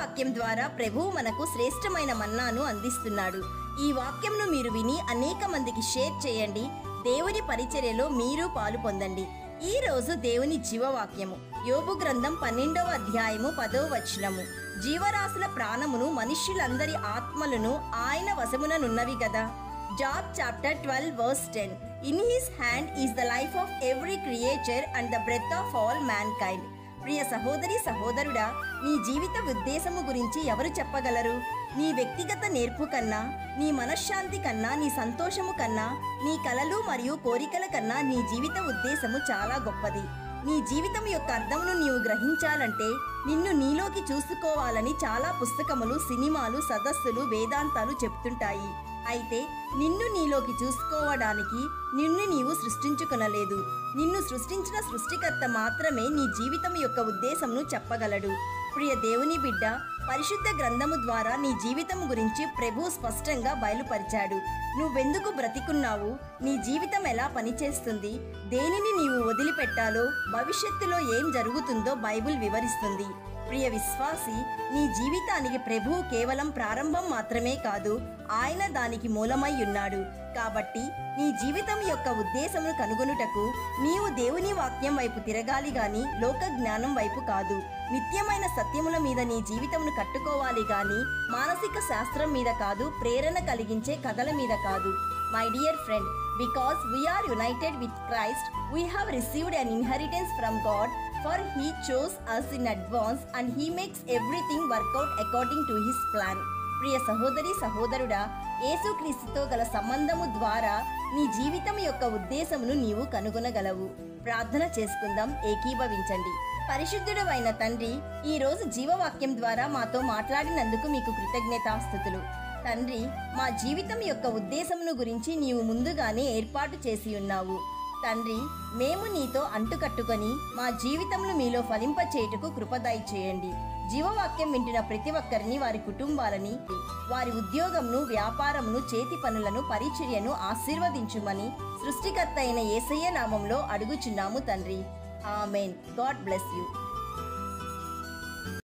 జీవవాక్యం ద్వారా ప్రభువు మనకు శ్రేష్టమైన మన్నాను అందిస్తున్నాడు. ఈ వాక్యంను మీరు విని అనేక మందికి షేర్ చేయండి. దేవుని పరిచర్యలో మీరు పాలు పొందండి. ఈ రోజు దేవుని జీవవాక్యము యోబు గ్రంథం 12వ అధ్యాయము 10వ వచనము. జీవరాశుల ప్రాణమును మనుష్యులందరి ఆత్మలను ఆయన వశముననున్నవి కదా. Job chapter 12 verse 10. In his hand is the life of every creature and the breath of all mankind. ప్రియ సహోదరి సహోదరుడా, నీ జీవిత ఉద్దేశము గురించి ఎవరు చెప్పగలరు? నీ వ్యక్తిగత నేర్పు కన్నా, నీ మనశ్శాంతి కన్నా, నీ సంతోషము కన్నా, నీ కలలు మరియు కోరికల కన్నా నీ జీవిత ఉద్దేశము చాలా గొప్పది. నీ జీవితం యొక్క అర్థమును నీవు గ్రహించాలంటే నిన్ను నీలోకి చూసుకోవాలని చాలా పుస్తకములు, సినిమాలు, సదస్సులు, వేదాంతాలు చెప్తుంటాయి. అయితే నిన్ను నీలోకి చూసుకోవడానికి నిన్ను నీవు సృష్టించుకొనలేదు. నిన్ను సృష్టించిన సృష్టికర్త మాత్రమే నీ జీవితం యొక్క ఉద్దేశంను చెప్పగలడు. ప్రియ దేవుని బిడ్డ, పరిశుద్ధ గ్రంథము ద్వారా నీ జీవితం గురించి ప్రభు స్పష్టంగా బయలుపరిచాడు. నువ్వెందుకు బ్రతికున్నావు, నీ జీవితం ఎలా పనిచేస్తుంది, దేనిని నీవు వదిలిపెట్టాలో, భవిష్యత్తులో ఏం జరుగుతుందో బైబిల్ వివరిస్తుంది. ప్రియ విశ్వాసి, నీ జీవితానికి ప్రభువు కేవలం ప్రారంభం మాత్రమే కాదు, ఆయన దానికి మూలమై ఉన్నాడు. కాబట్టి నీ జీవితం యొక్క ఉద్దేశమును కనుగొనుటకు నీవు దేవుని వాక్యం వైపు తిరగాలి గాని లోక జ్ఞానం వైపు కాదు. నిత్యమైన సత్యముల మీద నీ జీవితమును కట్టుకోవాలి గాని మానసిక శాస్త్రం మీద కాదు, ప్రేరణ కలిగించే కథల మీద కాదు. My dear friend, because we are united with Christ, we have received an inheritance from God, for he chose us in advance and he makes everything work out according to his plan. ప్రియ సహోదరి సహోదరుడా, యేసుక్రీస్తుతో గల సంబంధము ద్వారా నీ జీవితం యొక్క ఉద్దేశమును నీవు కనుగొనగలవు. ప్రార్థన చేసుకుందాం, ఏకీభవించండి. పరిశుద్ధుడు అయిన తండ్రి, ఈ రోజు జీవవాక్యం ద్వారా మాతో మాట్లాడినందుకు మీకు కృతజ్ఞతాస్తుతులు. తండ్రి, మా జీవితం యొక్క ఉద్దేశమును గురించి నీవు ముందుగానే ఏర్పాటు చేసి ఉన్నావు. తండ్రి, మేము నీతో అంటుకట్టుకొని మా జీవితంలో మీలో ఫలింపచేయుటకు కృపదయ చేయండి. జీవవాక్యం వింటున్న ప్రతి ఒక్కరిని, వారి కుటుంబాలని, వారి ఉద్యోగమును, వ్యాపారమును, చేతి పనులను, పరిచర్యను ఆశీర్వదించుమని సృష్టికర్త అయిన యేసయ్య నామంలో అడుగుచున్నాము తండ్రి. ఆమెన్. God bless you.